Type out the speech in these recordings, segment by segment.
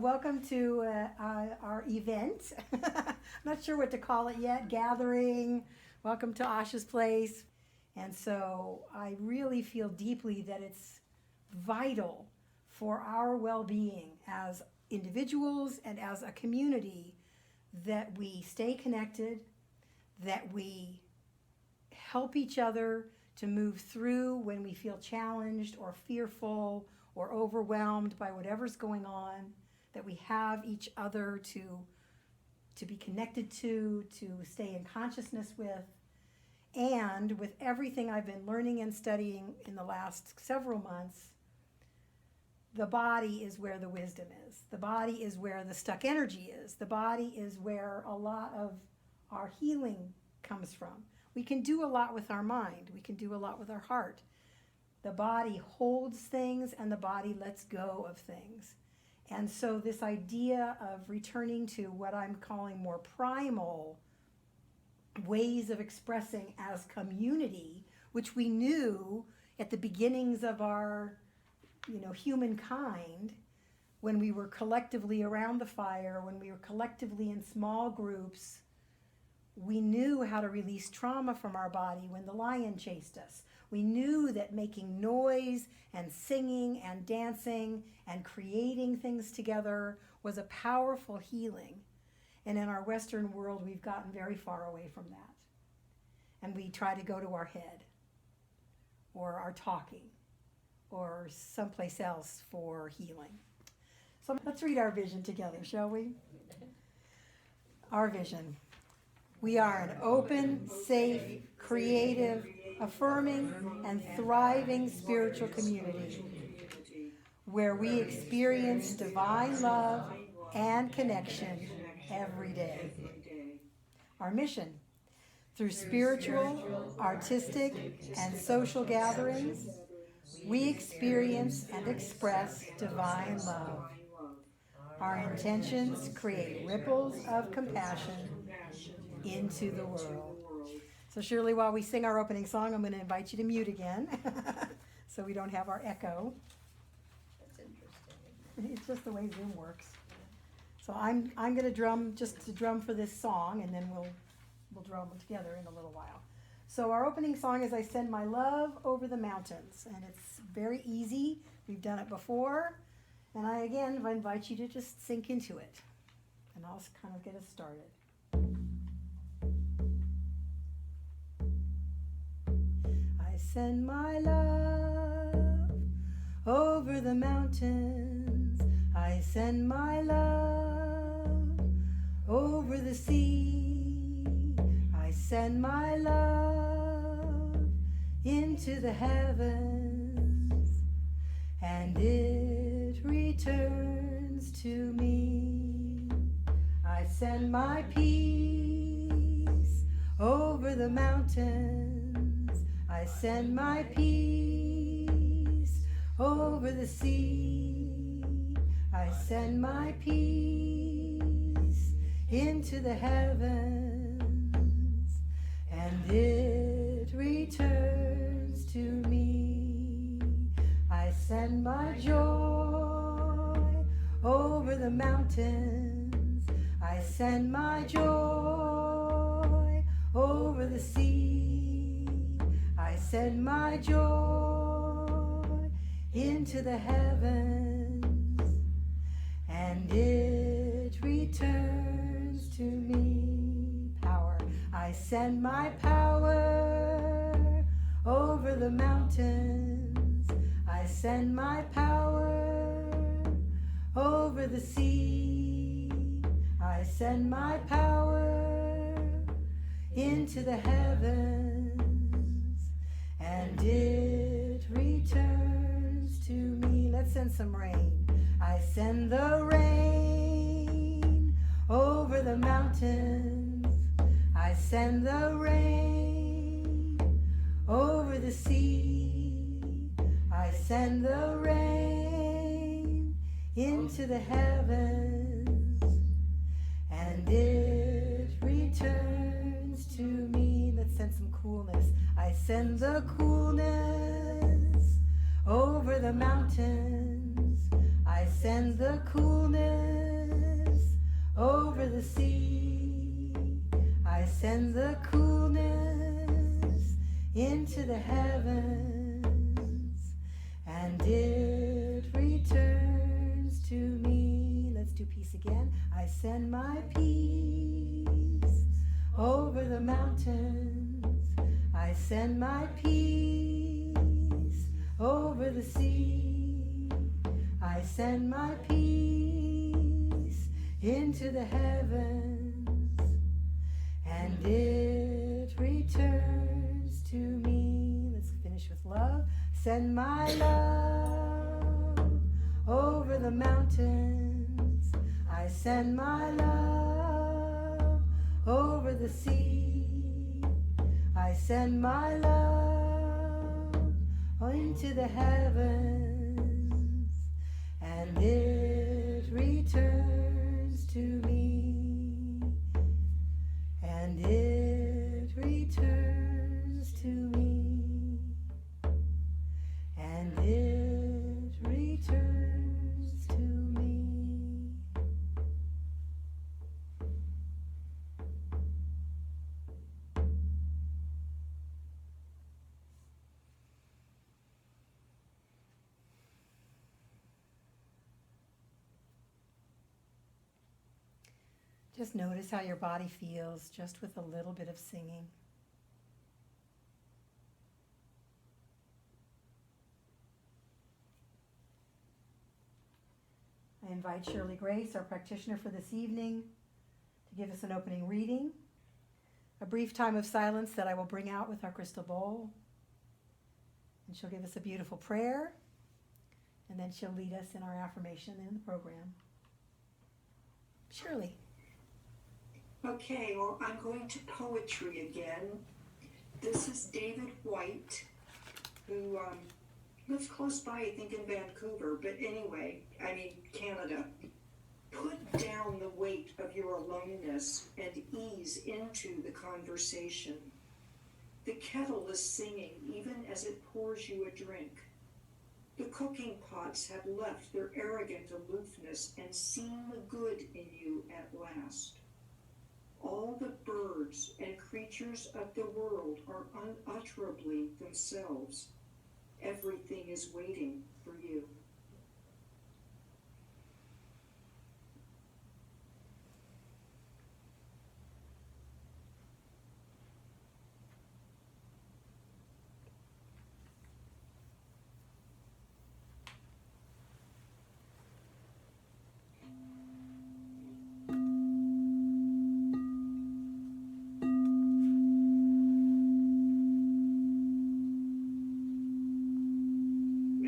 welcome to our event. I'm not sure what to call it yet, gathering. Welcome to Asha's place. And so I really feel deeply that it's vital for our well-being as individuals and as a community that we stay connected, that we help each other to move through when we feel challenged or fearful or overwhelmed by whatever's going on, that we have each other to be connected to stay in consciousness with. And with everything I've been learning and studying in the last several months, the body is where the wisdom is. The body is where the stuck energy is. The body is where a lot of our healing comes from. We can do a lot with our mind. We can do a lot with our heart. The body holds things and the body lets go of things. And so this idea of returning to what I'm calling more primal ways of expressing as community, which we knew at the beginnings of our, humankind, when we were collectively around the fire, when we were collectively in small groups, we knew how to release trauma from our body when the lion chased us. We knew that making noise and singing and dancing and creating things together was a powerful healing. And in our Western world, we've gotten very far away from that. And we try to go to our head or our talking or someplace else for healing. So let's read our vision together, shall we? Our vision. We are an open, safe, creative, affirming, and thriving spiritual community where we experience divine love and connection every day. Our mission: through spiritual, artistic, and social gatherings, we experience and express divine love. Our intentions create ripples of compassion into the world. So Shirley, while we sing our opening song, I'm going to invite you to mute again so we don't have our echo. That's interesting. It's just the way Zoom works. So I'm going to drum for this song, and then we'll drum together in a little while. So our opening song is I Send My Love Over the Mountains, and it's very easy. We've done it before, and I invite you to just sink into it, and I'll kind of get us started. I send my love over the mountains. I send my love over the sea. I send my love into the heavens, and it returns to me. I send my peace over the mountains. I send my peace over the sea. I send my peace into the heavens, and it returns to me. I send my joy over the mountains. I send my joy over the sea. I send my joy into the heavens, and it returns to me. Power. I send my power over the mountains. I send my power over the sea. I send my power into the heavens, and it returns to me. Let's send some rain. I send the rain over the mountains. I send the rain over the sea. I send the rain into the heavens, and it returns to me. Let's send some coolness. I send the coolness over the mountains. I send the coolness over the sea. I send the coolness into the heavens, and it returns to me. Let's do peace again. I send my peace over the mountains. I send my peace over the sea. I send my peace into the heavens, and it returns to me. Let's finish with love. Send my love over the mountains. I send my love over the sea. I send my love into the heavens, and it returns to me, and it returns to me, and it returns to me. Just notice how your body feels just with a little bit of singing. I invite Shirley Grace, our practitioner for this evening, to give us an opening reading, a brief time of silence that I will bring out with our crystal bowl, and she'll give us a beautiful prayer, and then she'll lead us in our affirmation in the program. Shirley. Okay, well, I'm going to poetry again. This is David White, who lives close by, I think, in Vancouver. But anyway, I mean, Canada. Put down the weight of your aloneness and ease into the conversation. The kettle is singing even as it pours you a drink. The cooking pots have left their arrogant aloofness and seen the good in you at last. All the birds and creatures of the world are unutterably themselves. Everything is waiting for you.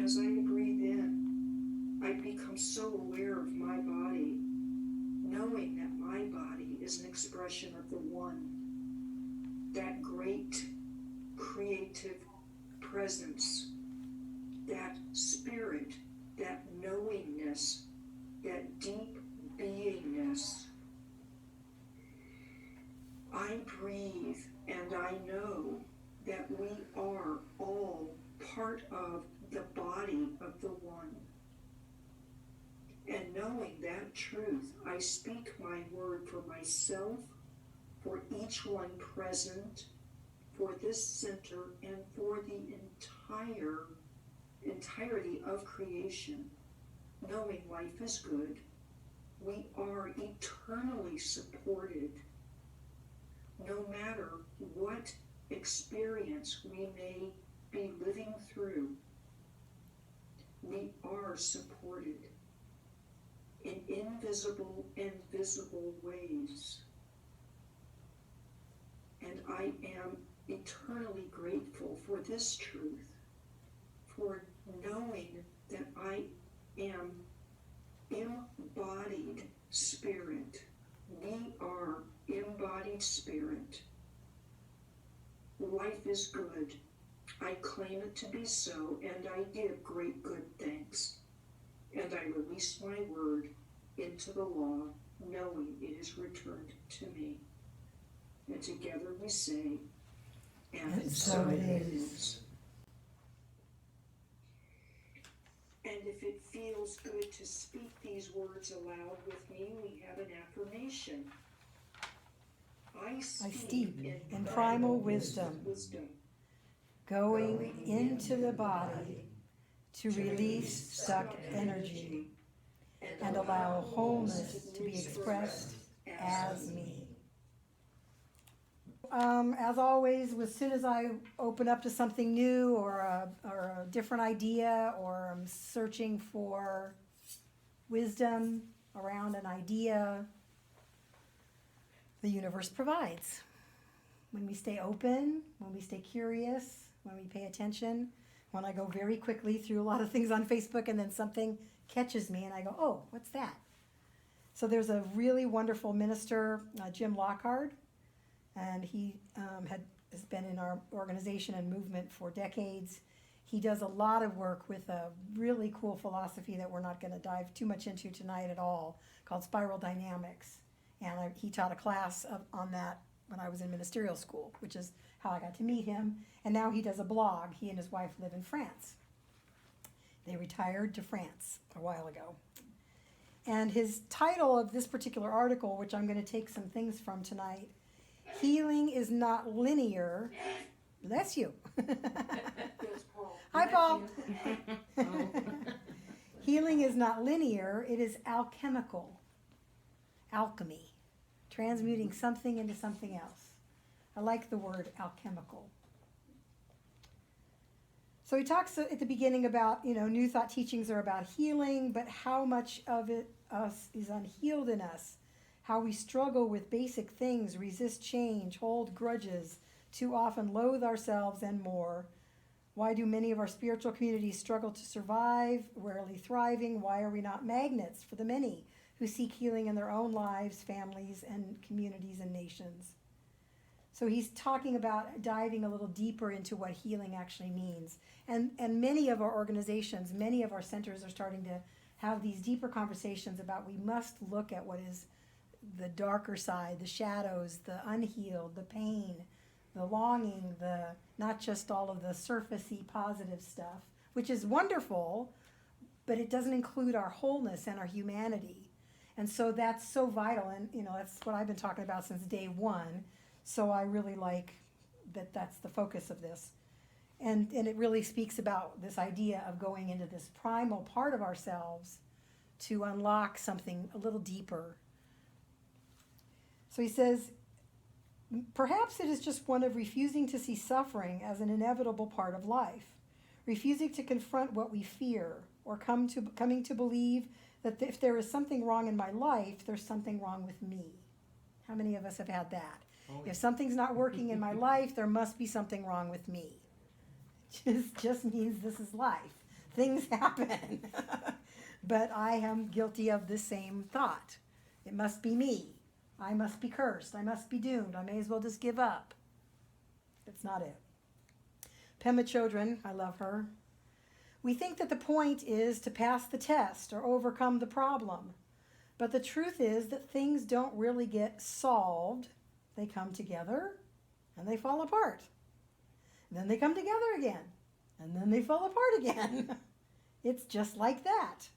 As I breathe in, I become so aware of my body, knowing that my body is an expression of the One, that great creative presence, that spirit, that knowingness, that deep beingness. I breathe and I know that we are all part of the body of the One. And knowing that truth, I speak my word for myself, for each one present, for this center, and for the entirety of creation. Knowing life is good, we are eternally supported. No matter what experience we may be living through, we are supported in invisible and visible ways. And I am eternally grateful for this truth, for knowing that I am embodied spirit. We are embodied spirit. Life is good. I claim it to be so, and I give great good thanks. And I release my word into the law, knowing it is returned to me. And together we say, and so it is. And if if it feels good to speak these words aloud with me, we have an affirmation. I steep in primal wisdom, going into the body to release stuck energy and allow wholeness to be expressed as me. As always, as soon as I open up to something new or a different idea, or I'm searching for wisdom around an idea, the universe provides. When we stay open, when we stay curious, when we pay attention, when I go very quickly through a lot of things on Facebook and then something catches me and I go, oh, what's that? So there's a really wonderful minister, Jim Lockhart, and he has been in our organization and movement for decades. He does a lot of work with a really cool philosophy that we're not going to dive too much into tonight at all, called spiral dynamics. And he taught a class on that when I was in ministerial school, which is how I got to meet him. And now he does a blog. He and his wife live in France. They retired to France a while ago. And his title of this particular article, which I'm going to take some things from tonight, Healing is Not Linear. Bless you. Hi, Paul. Healing is not linear, it is alchemical. Alchemy. Transmuting something into something else. I like the word alchemical. So he talks at the beginning about, New Thought teachings are about healing, but how much of it is unhealed in us. How we struggle with basic things, resist change, hold grudges, too often loathe ourselves, and more. Why do many of our spiritual communities struggle to survive, rarely thriving? Why are we not magnets for the many who seek healing in their own lives, families, and communities and nations? So he's talking about diving a little deeper into what healing actually means. And many of our organizations, many of our centers are starting to have these deeper conversations about we must look at what is the darker side, the shadows, the unhealed, the pain, the longing, the not just all of the surfacey positive stuff, which is wonderful, but it doesn't include our wholeness and our humanity. And so that's so vital, and that's what I've been talking about since day one. So I really like that that's the focus of this. And it really speaks about this idea of going into this primal part of ourselves to unlock something a little deeper. So he says, perhaps it is just one of refusing to see suffering as an inevitable part of life, refusing to confront what we fear, or coming to believe that if there is something wrong in my life, there's something wrong with me. How many of us have had that? Oh, yeah. If something's not working in my life, there must be something wrong with me. Just means this is life. Things happen. But I am guilty of the same thought. It must be me. I must be cursed. I must be doomed. I may as well just give up. That's not it. Pema Chodron, I love her. We think that the point is to pass the test or overcome the problem. But the truth is that things don't really get solved. They come together and they fall apart. And then they come together again. And then they fall apart again. It's just like that.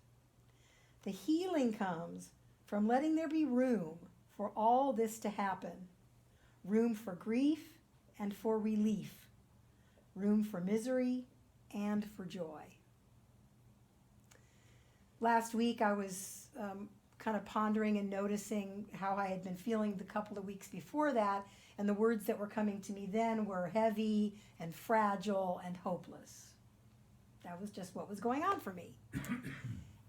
The healing comes from letting there be room for all this to happen. Room for grief and for relief. Room for misery and for joy. Last week I was kind of pondering and noticing how I had been feeling the couple of weeks before that, and the words that were coming to me then were heavy and fragile and hopeless. That was just what was going on for me.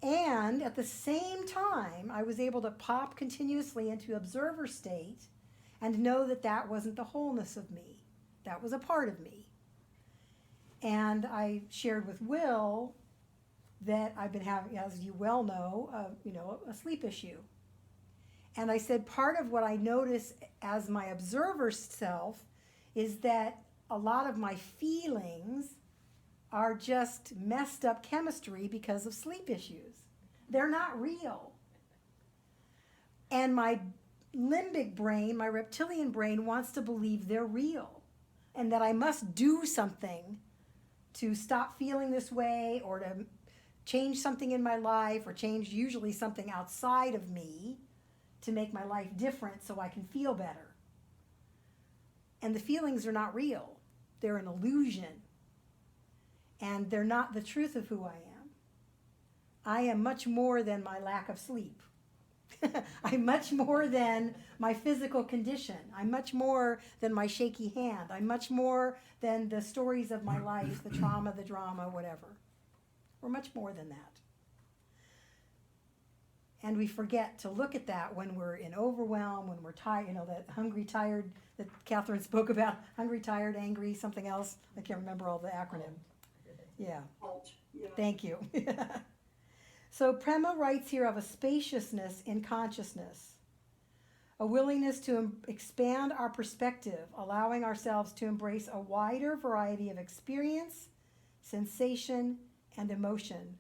And at the same time, I was able to pop continuously into observer state and know that that wasn't the wholeness of me. That was a part of me. And I shared with Will that I've been having, as you well know, a sleep issue. And I said part of what I notice as my observer self is that a lot of my feelings are just messed up chemistry because of sleep issues. They're not real. And my limbic brain, my reptilian brain, wants to believe they're real and that I must do something to stop feeling this way or change something in my life or change usually something outside of me to make my life different so I can feel better. And the feelings are not real. They're an illusion. And they're not the truth of who I am. I am much more than my lack of sleep. I'm much more than my physical condition. I'm much more than my shaky hand. I'm much more than the stories of my life, the trauma, the drama, whatever. We're much more than that. And we forget to look at that when we're in overwhelm, when we're tired, that hungry, tired that Catherine spoke about, hungry, tired, angry, something else. I can't remember all the acronym. Yeah. Alt, yeah. Thank you. So Prema writes here of a spaciousness in consciousness, a willingness to expand our perspective, allowing ourselves to embrace a wider variety of experience, sensation, and emotion.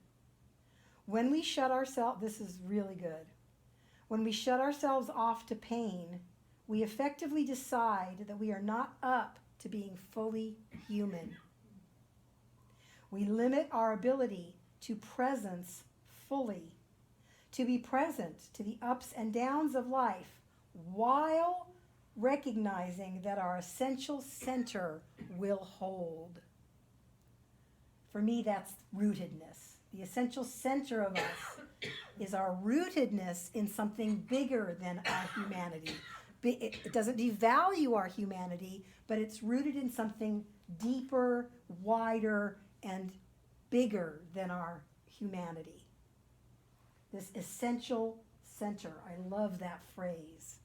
When we shut ourselves, this is really good. When we shut ourselves off to pain, we effectively decide that we are not up to being fully human. We limit our ability to presence fully, to be present to the ups and downs of life while recognizing that our essential center will hold. For me, that's rootedness. The essential center of us is our rootedness in something bigger than our humanity. It doesn't devalue our humanity, but it's rooted in something deeper, wider, and bigger than our humanity. This essential center. I love that phrase.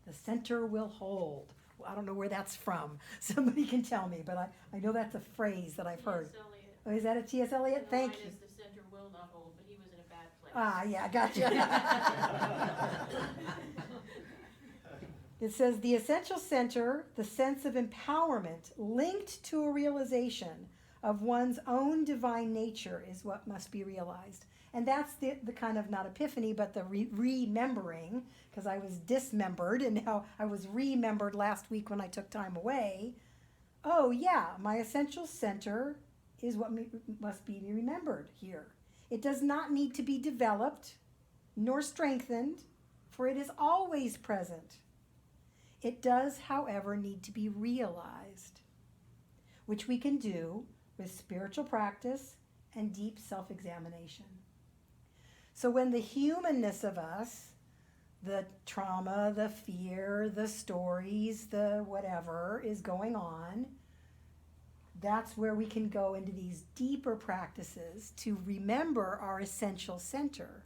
The center will hold. Well, I don't know where that's from. Somebody can tell me, but I know that's a phrase that I've heard. Oh, is that a T.S. Eliot? Thank you. The center will not hold, but he was in a bad place. Ah, yeah, gotcha. It says, the essential center, the sense of empowerment linked to a realization of one's own divine nature is what must be realized. And that's the kind of, not epiphany, but the remembering, because I was dismembered, and now I was remembered last week when I took time away. Oh, yeah, my essential center is what must be remembered here. It does not need to be developed nor strengthened, for it is always present. It does, however, need to be realized, which we can do with spiritual practice and deep self-examination. So when the humanness of us, the trauma, the fear, the stories, the whatever is going on, that's where we can go into these deeper practices to remember our essential center.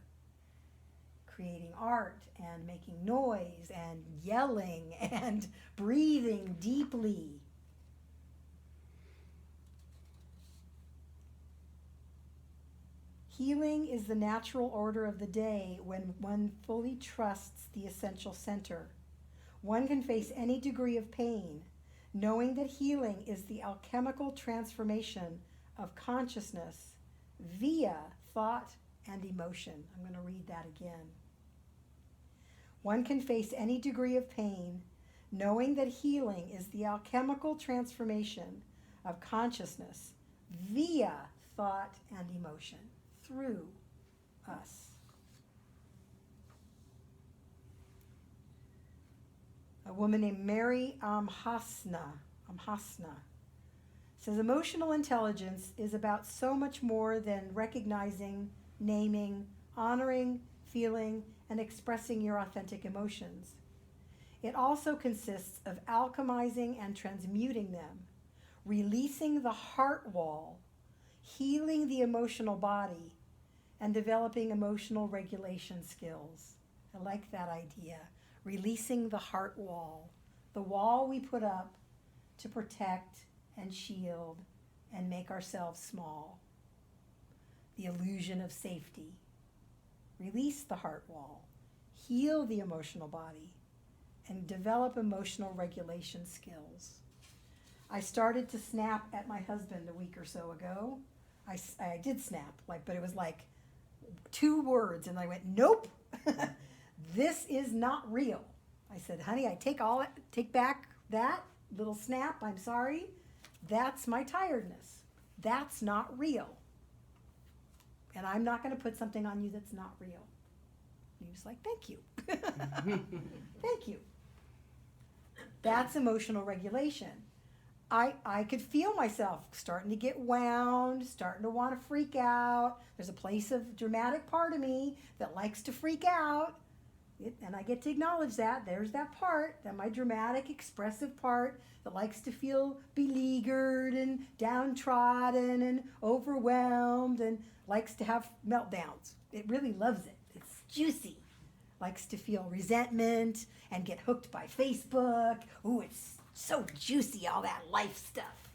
Creating art and making noise and yelling and breathing deeply. Healing is the natural order of the day when one fully trusts the essential center. One can face any degree of pain, knowing that healing is the alchemical transformation of consciousness via thought and emotion. I'm going to read that again. One can face any degree of pain, knowing that healing is the alchemical transformation of consciousness via thought and emotion. Through us. A woman named Mary Amhasna says emotional intelligence is about so much more than recognizing, naming, honoring, feeling, and expressing your authentic emotions. It also consists of alchemizing and transmuting them, releasing the heart wall, healing the emotional body, and developing emotional regulation skills. I like that idea. Releasing the heart wall, the wall we put up to protect and shield and make ourselves small. The illusion of safety. Release the heart wall, heal the emotional body, and develop emotional regulation skills. I started to snap at my husband a week or so ago. I did snap, but it was like 2 words, and I went, nope, this is not real. I said, honey, I take back that little snap, I'm sorry. That's my tiredness. That's not real. And I'm not going to put something on you that's not real. And he was like, thank you. Thank you. That's emotional regulation. I could feel myself starting to get wound, starting to want to freak out. There's a place of dramatic part of me that likes to freak out. And I get to acknowledge that. There's that part, that my dramatic, expressive part that likes to feel beleaguered and downtrodden and overwhelmed and likes to have meltdowns. It really loves it. It's juicy. Likes to feel resentment and get hooked by Facebook. Ooh, it's so juicy, all that life stuff.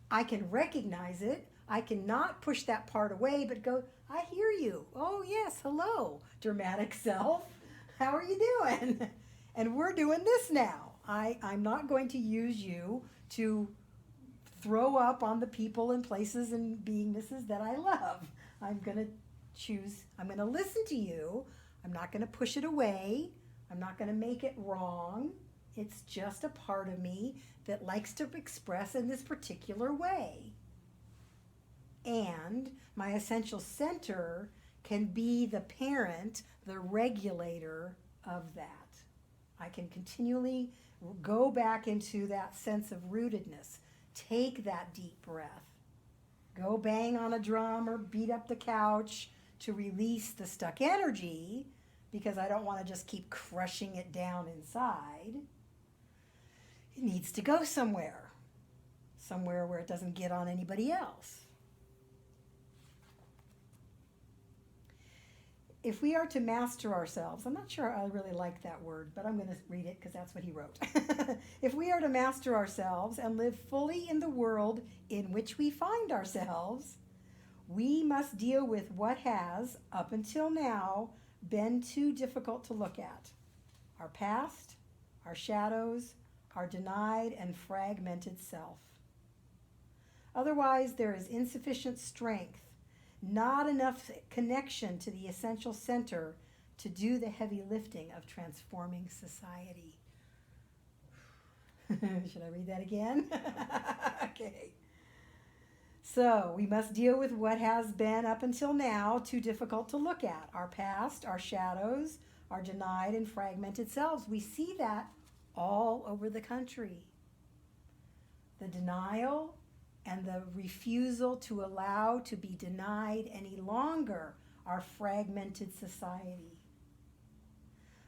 I can recognize it. I cannot push that part away, but go, I hear you. Oh, yes, hello, dramatic self. How are you doing? And we're doing this now. I'm not going to use you to throw up on the people and places and beingnesses that I love. I'm going to listen to you. I'm not going to push it away. I'm not going to make it wrong. It's just a part of me that likes to express in this particular way. And my essential center can be the parent, the regulator of that. I can continually go back into that sense of rootedness. Take that deep breath. Go bang on a drum or beat up the couch to release the stuck energy, because I don't want to just keep crushing it down inside. It needs to go somewhere where it doesn't get on anybody else. If we are to master ourselves, I'm not sure I really like that word, but I'm going to read it because that's what he wrote. If we are to master ourselves and live fully in the world in which we find ourselves, we must deal with what has, up until now, been too difficult to look at. Our past, our shadows, our denied and fragmented self. Otherwise, there is insufficient strength, not enough connection to the essential center to do the heavy lifting of transforming society. Should I read that again? Okay. So, we must deal with what has been up until now too difficult to look at. Our past, our shadows, our denied and fragmented selves. We see that all over the country. The denial and the refusal to allow to be denied any longer our fragmented society.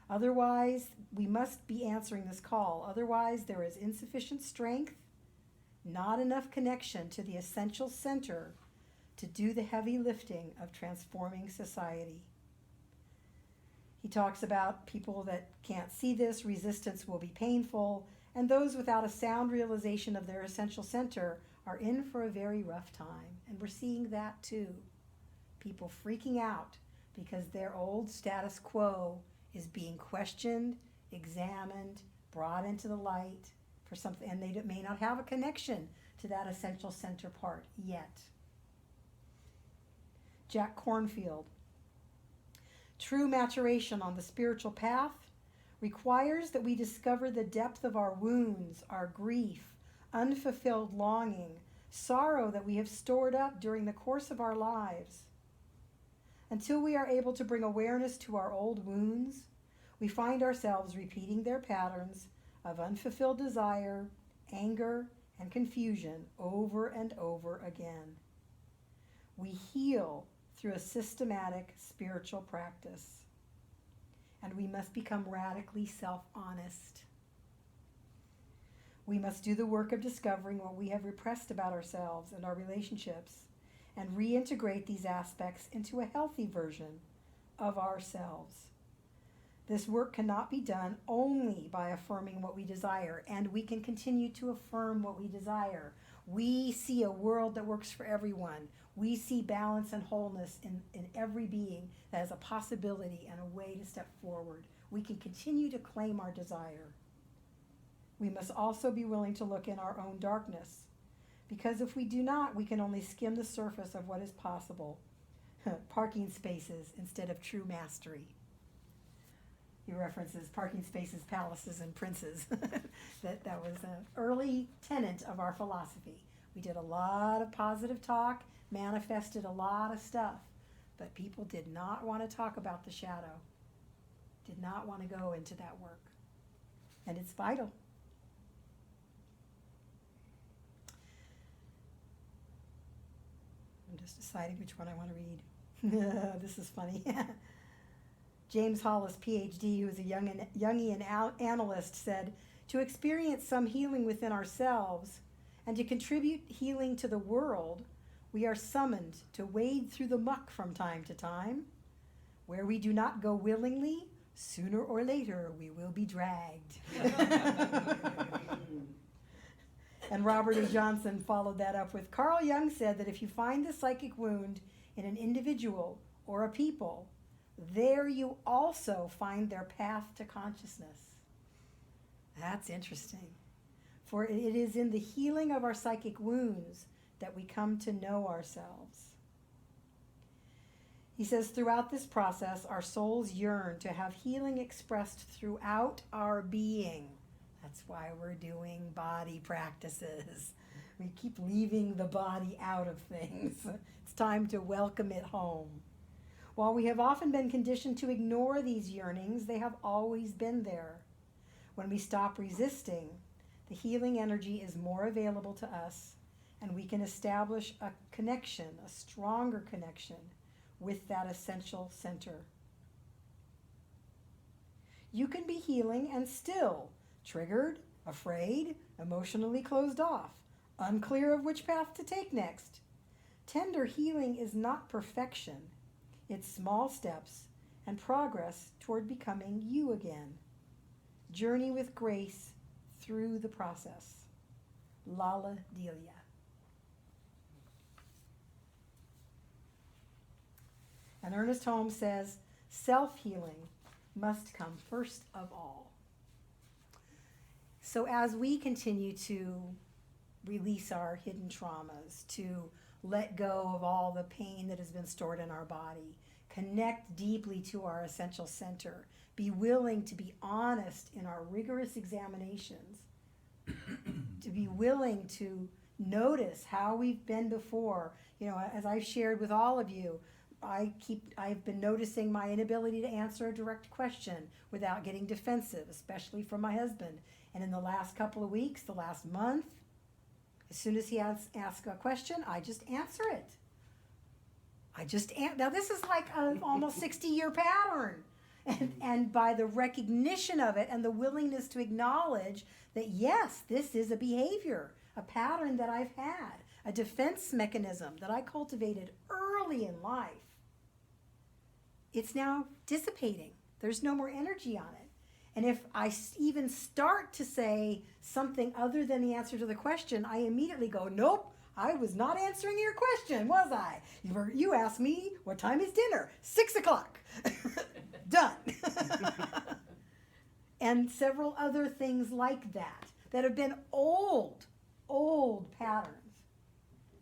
Otherwise, we must be answering this call. Otherwise, there is insufficient strength, not enough connection to the essential center to do the heavy lifting of transforming society. He talks about people that can't see this, resistance will be painful, and those without a sound realization of their essential center are in for a very rough time. And we're seeing that too. People freaking out because their old status quo is being questioned, examined, brought into the light for something, and they may not have a connection to that essential center part yet. Jack Kornfield. True maturation on the spiritual path requires that we discover the depth of our wounds, our grief, unfulfilled longing, sorrow that we have stored up during the course of our lives. Until we are able to bring awareness to our old wounds, we find ourselves repeating their patterns of unfulfilled desire, anger, and confusion over and over again. We heal through a systematic spiritual practice, and we must become radically self-honest. We must do the work of discovering what we have repressed about ourselves and our relationships and reintegrate these aspects into a healthy version of ourselves. This work cannot be done only by affirming what we desire, and we can continue to affirm what we desire. We see a world that works for everyone. We see balance and wholeness in every being that has a possibility and a way to step forward. We can continue to claim our desire. We must also be willing to look in our own darkness, because if we do not, we can only skim the surface of what is possible. Parking spaces instead of true mastery. He references parking spaces, palaces, and princes. that was an early tenet of our philosophy. We did a lot of positive talk, manifested a lot of stuff, but people did not want to talk about the shadow, did not want to go into that work. And it's vital. I'm just deciding which one I want to read. This is funny. James Hollis, PhD, who is a Jungian analyst, said, "To experience some healing within ourselves and to contribute healing to the world, we are summoned to wade through the muck from time to time. Where we do not go willingly, sooner or later we will be dragged." And Robert A. Johnson followed that up with, "Carl Jung said that if you find the psychic wound in an individual or a people, there you also find their path to consciousness." That's interesting. For it is in the healing of our psychic wounds that we come to know ourselves. He says, throughout this process, our souls yearn to have healing expressed throughout our being. That's why we're doing body practices. We keep leaving the body out of things. It's time to welcome it home. While we have often been conditioned to ignore these yearnings, they have always been there. When we stop resisting, the healing energy is more available to us, and we can establish a connection, a stronger connection with that essential center. You can be healing and still triggered, afraid, emotionally closed off, unclear of which path to take next. Tender healing is not perfection. It's small steps and progress toward becoming you again. Journey with grace through the process. Lala Delia. And Ernest Holmes says, self-healing must come first of all. So as we continue to release our hidden traumas, to let go of all the pain that has been stored in our body, connect deeply to our essential center, be willing to be honest in our rigorous examinations, to be willing to notice how we've been before. You know, as I've shared with all of you, I've been noticing my inability to answer a direct question without getting defensive, especially from my husband. And in the last couple of weeks, the last month, as soon as he asks a question, I just answer it. Now this is like an almost 60-year pattern. And by the recognition of it and the willingness to acknowledge that, yes, this is a behavior, a pattern that I've had, a defense mechanism that I cultivated early in life, it's now dissipating. There's no more energy on it. And if I even start to say something other than the answer to the question, I immediately go, nope, I was not answering your question, was I? You asked me, what time is dinner? 6 o'clock. Done. And several other things like that have been old patterns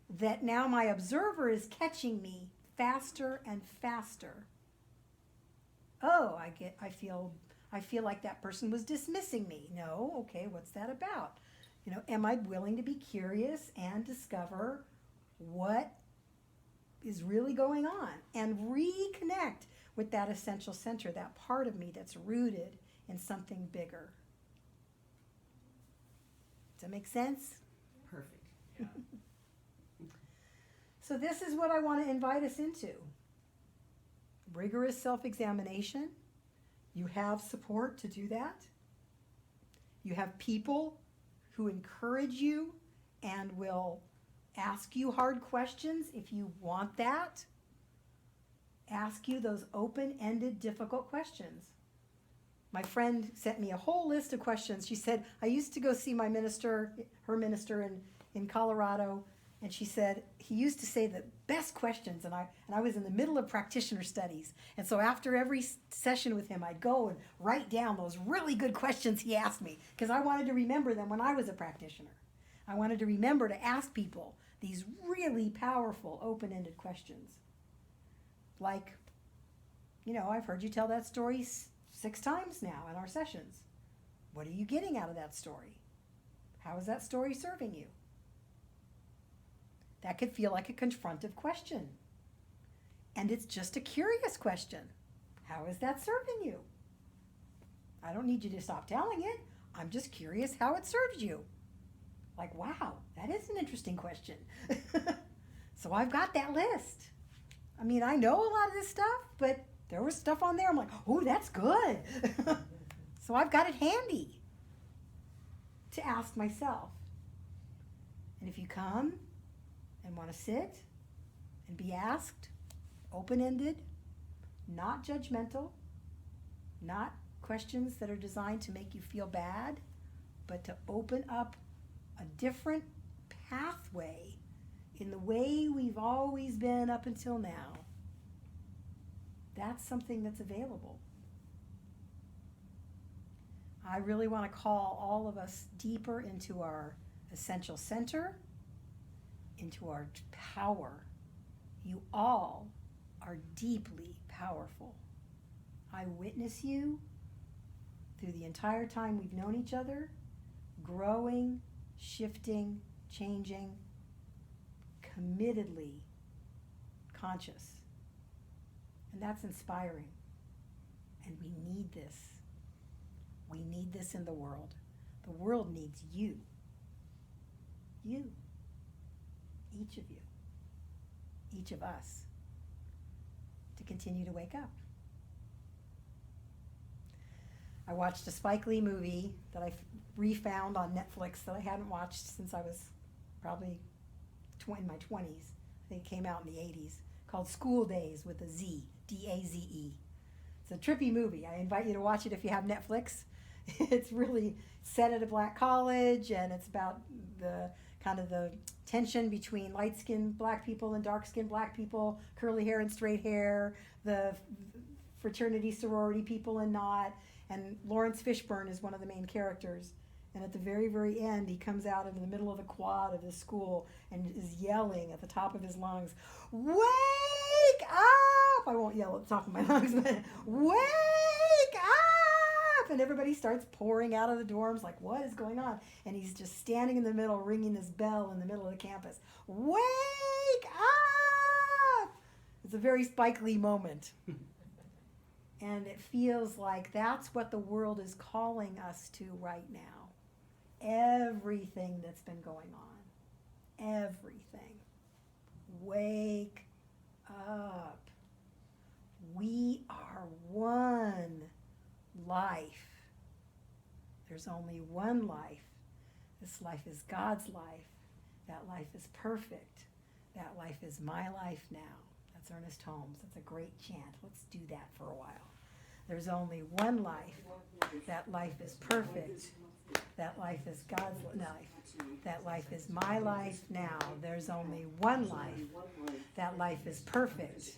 that now my observer is catching me faster and faster. Oh, I feel like that person was dismissing me. No, okay, what's that about? You know, am I willing to be curious and discover what is really going on and reconnect with that essential center, that part of me that's rooted in something bigger? Does that make sense? Perfect. Yeah. So this is what I want to invite us into. Rigorous self-examination. You have support to do that. You have people who encourage you and will ask you hard questions if you want that. Ask you those open-ended, difficult questions. My friend sent me a whole list of questions. She said, I used to go see my minister, her minister in Colorado, and she said he used to say the best questions, and I was in the middle of practitioner studies. And so after every session with him, I'd go and write down those really good questions he asked me, because I wanted to remember them when I was a practitioner. I wanted to remember to ask people these really powerful, open-ended questions. Like, you know, I've heard you tell that story 6 times now in our sessions. What are you getting out of that story? How is that story serving you? That could feel like a confrontive question. And it's just a curious question. How is that serving you? I don't need you to stop telling it. I'm just curious how it serves you. Like, wow, that is an interesting question. So I've got that list. I mean, I know a lot of this stuff, but there was stuff on there. I'm like, oh, that's good. So I've got it handy to ask myself. And if you come and want to sit and be asked, open-ended, not judgmental, not questions that are designed to make you feel bad, but to open up a different pathway in the way we've always been up until now, that's something that's available. I really want to call all of us deeper into our essential center, into our power. You all are deeply powerful. I witness you through the entire time we've known each other, growing, shifting, changing, committedly conscious. And that's inspiring. And we need this. We need this in the world. The world needs you. You. Each of you. Each of us. To continue to wake up. I watched a Spike Lee movie that I refound on Netflix that I hadn't watched since I was probably in my 20s. I think it came out in the 80s. Called School Days with a Z. D-A-Z-E. It's a trippy movie. I invite you to watch it if you have Netflix. It's really set at a black college, and it's about the kind of the tension between light-skinned black people and dark-skinned black people, curly hair and straight hair, the fraternity, sorority people and not. And Lawrence Fishburne is one of the main characters. And at the very, very end, he comes out into the middle of the quad of the school and is yelling at the top of his lungs, "Wake up!" I won't yell at the top of my lungs, but "Wake up!" And everybody starts pouring out of the dorms like, what is going on? And he's just standing in the middle, ringing this bell in the middle of the campus. Wake up! It's a very Spike Lee moment. And it feels like that's what the world is calling us to right now. Everything that's been going on. Everything. Wake up. We are one life. There's only one life. This life is God's life. That life is perfect. That life is my life now. That's Ernest Holmes. That's a great chant. Let's do that for a while. There's only one life. That life is perfect. That life is God's life. That life is my life now. There's only one life. That life is perfect.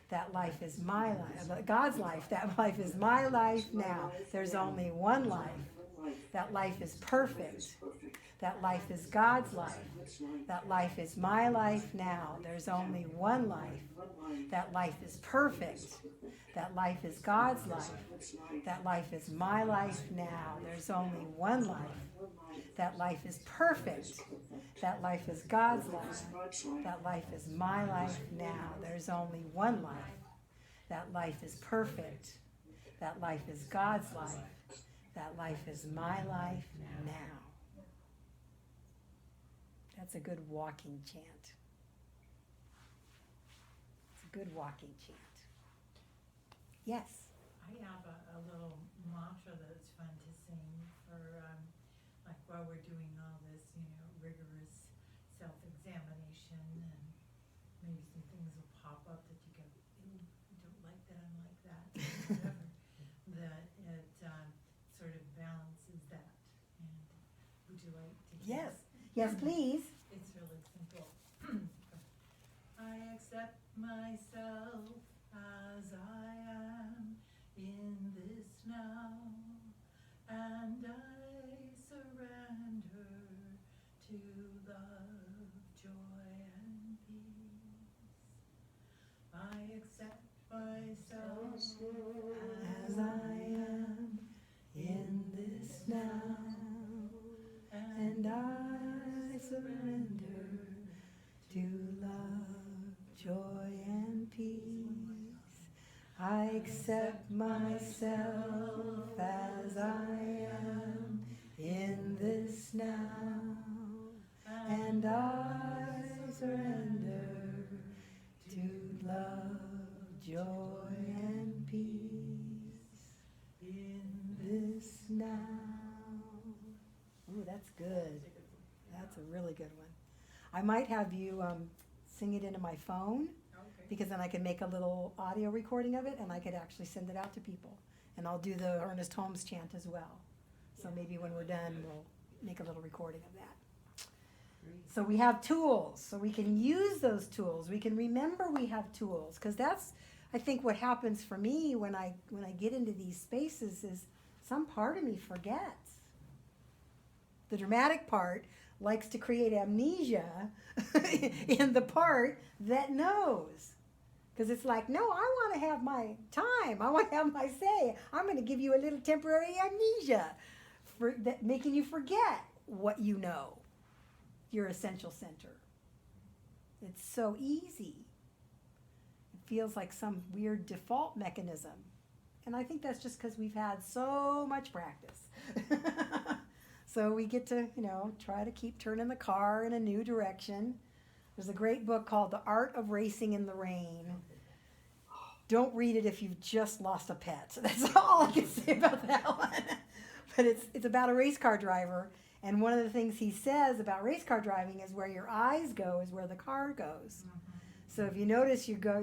That life is my life. God's life. That life is my life now. There's only one life. That life is perfect. That life is God's life. That life is my life now. There's only one life. That life is perfect. That life is God's life. That life is my life now. There's only one life. That life is perfect. That life is God's life. That life is my life now. There's only one life. That life is perfect. That life is God's life. That life is my life now. That's a good walking chant. It's a good walking chant. Yes. I have a little mantra that's fun to sing for, like while we're doing all this, rigorous self-examination, and maybe some things will pop up that you go, "Ew, I don't like that, I'm like that," or whatever. That it sort of balances that. And would you like to hear Yes. it? Yes, please. It's really simple. I accept myself as I am in this now, and I surrender to love, joy, and peace. I accept myself As I am in this now, and I surrender to I accept myself as I am in this now, and I surrender to love, joy, and peace in this now. Ooh, that's good. That's a really good one. I might have you sing it into my phone, because then I can make a little audio recording of it and I could actually send it out to people. And I'll do the Ernest Holmes chant as well. So maybe when we're done, we'll make a little recording of that. So we have tools, so we can use those tools. We can remember we have tools, because that's, I think, what happens for me when I get into these spaces is some part of me forgets. The dramatic part likes to create amnesia in the part that knows. Because it's like, no, I want to have my time. I want to have my say. I'm going to give you a little temporary amnesia, for that, making you forget what you know, your essential center. It's so easy. It feels like some weird default mechanism. And I think that's just because we've had so much practice. So we get to, try to keep turning the car in a new direction. There's a great book called The Art of Racing in the Rain. Don't read it if you've just lost a pet. That's all I can say about that one. But it's about a race car driver, and one of the things he says about race car driving is where your eyes go is where the car goes. So if you notice, you go,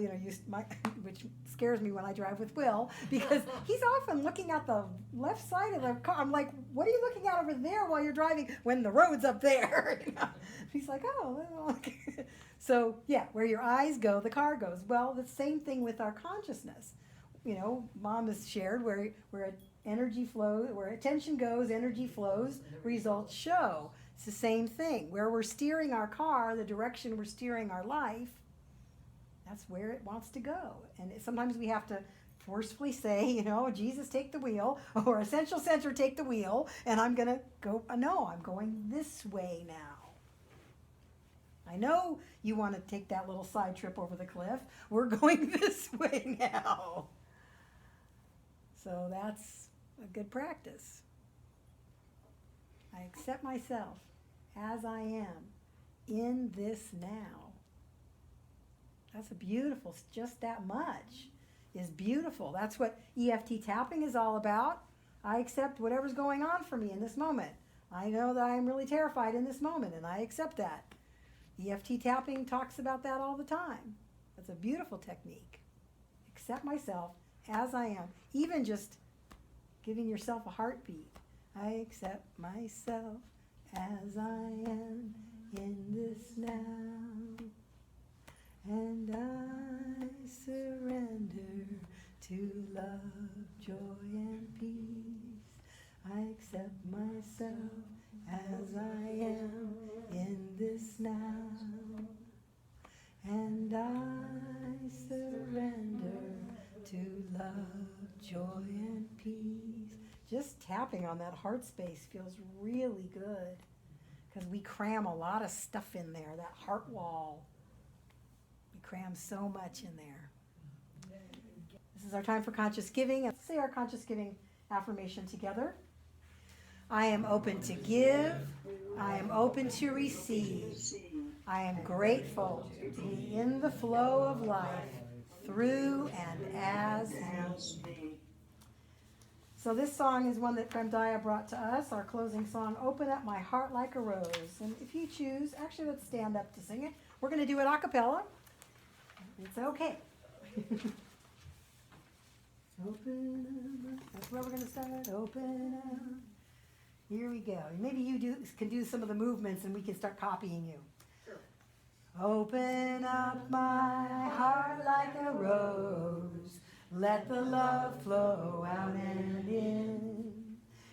which scares me when I drive with Will, because he's often looking at the left side of the car. I'm like, what are you looking at over there while you're driving when the road's up there? He's like, oh, well. So yeah, where your eyes go, the car goes. Well, the same thing with our consciousness. Mom has shared where energy flows, where attention goes, energy flows, results show. It's the same thing. Where we're steering our car, the direction we're steering our life, that's where it wants to go. And sometimes we have to forcefully say, Jesus, take the wheel, or Essential Center, take the wheel, and I'm going to go, no, I'm going this way now. I know you want to take that little side trip over the cliff. We're going this way now. So that's a good practice. I accept myself as I am in this now. That's a beautiful, just that much is beautiful. That's what EFT tapping is all about. I accept whatever's going on for me in this moment. I know that I'm really terrified in this moment, and I accept that. EFT tapping talks about that all the time. That's a beautiful technique. Accept myself as I am. Even just giving yourself a heartbeat. I accept myself as I am in this now. And I surrender to love, joy, and peace. I accept myself as I am in this now. And I surrender to love, joy, and peace. Just tapping on that heart space feels really good, because we cram a lot of stuff in there, that heart wall. Cram so much in there. This is our time for conscious giving. Let's say our conscious giving affirmation together. I am open to give. I am open to receive. I am grateful to be in the flow of life, through and as me. So this song is one that Premdaya brought to us, our closing song, Open Up My Heart Like a Rose. And if you choose, actually let's stand up to sing it. We're going to do it a cappella. It's okay. Open up. That's where we're going to start. Open up. Here we go. Maybe you can do some of the movements and we can start copying you. Sure. Open up my heart like a rose. Let the love flow out and in.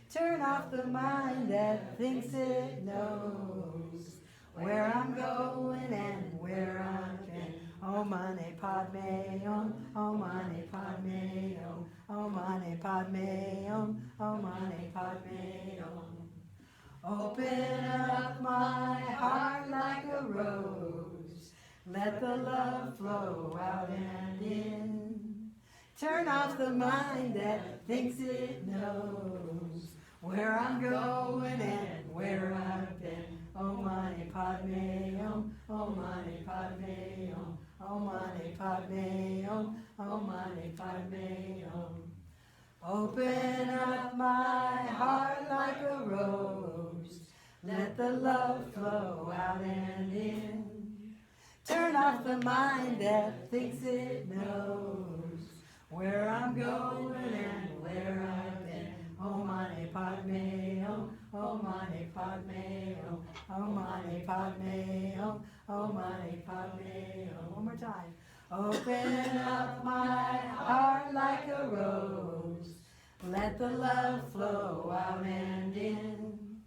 Turn off the mind that thinks it knows where I'm going and where I've been. Om Mani Padme Om, Om Mani Padme Om, Om Mani Padme Om, Om Mani Padme Om. Open up my heart like a rose. Let the love flow out and in. Turn off the mind that thinks it knows where I'm going and where I've been. Om Mani Padme Hum, Om Mani Padme Hum, Om Mani Padme Hum, Om Mani Padme Hum. Open up my heart like a rose, let the love flow out and in. Turn off the mind that thinks it knows where I'm going and where I've been. Om Mani Padme Hum, Om Mani Padme Hum, Om Mani Padme Hum, Om Mani Padme Hum. One more time. Open up my heart like a rose, let the love flow out and in.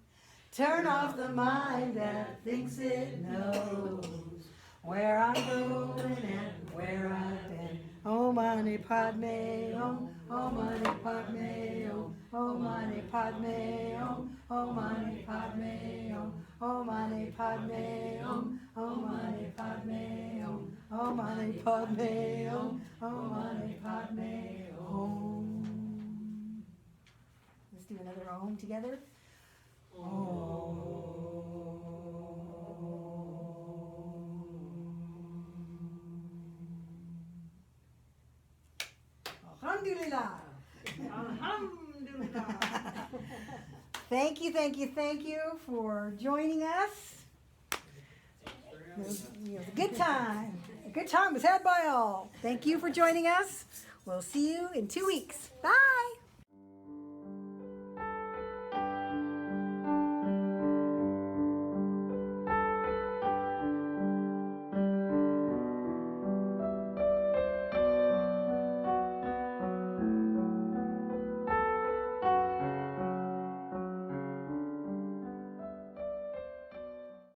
Turn off the mind that thinks it knows where I'm going and where I've been. Om Mani Padme Hum, Om Mani Padme Hum, Om Mani Padme Hum, Om Mani Padme Hum, Om Mani Padme Hum, Om Mani Padme Hum, Om Mani Padme Hum, Om Mani Padme Hum. Let's do another Om together. Alhamdulillah. Alhamdulillah. Thank you for joining us. It was a good time. A good time was had by all. Thank you for joining us. We'll see you in 2 weeks. Bye.